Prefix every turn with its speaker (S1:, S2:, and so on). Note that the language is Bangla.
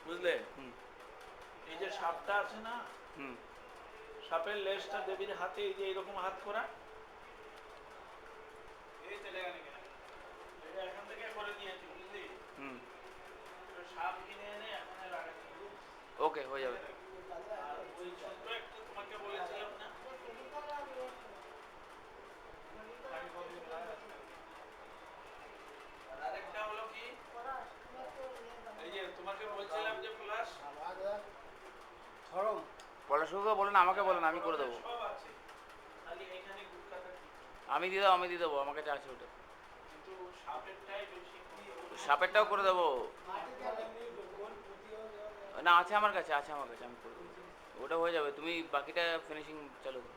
S1: বুঝলে?
S2: হুম
S1: এই যে সাপটা আছে না,
S2: হুম
S1: সাপের লেজটা দেবীর হাতে এই যে এইরকম হাত করা, এটা এখান থেকে করে নিয়েছি, বুঝলি?
S2: হুম
S1: সাপ কিনে এনে এখানে লাগাচ্ছি।
S2: ওকে, হয়ে যাবে।
S1: আর ওই ছোট্ট একটা তোমাকে বলেছিলাম না, আর আরেকটা হলো কি, এই যে তোমাকে বলছিলাম যে প্লাস
S2: পলাশুকে বলেন, আমাকে বলেন, আমি করে দেবো।
S1: সব আছে, খালি এখানে গুটকাটা ঠিক নেই।
S2: আমি দিয়ে দেবো, আমি দিয়ে দেবো, আমার কাছে আছে ওটা।
S1: কিন্তু সাপেরটাই বেশি
S2: সাপেরটাও করে দেবো। না, আছে আমার কাছে, আছে আমার কাছে, আমি করে দেবো। ওটা হয়ে যাবে, তুমি বাকিটা ফিনিশিং চালু করো।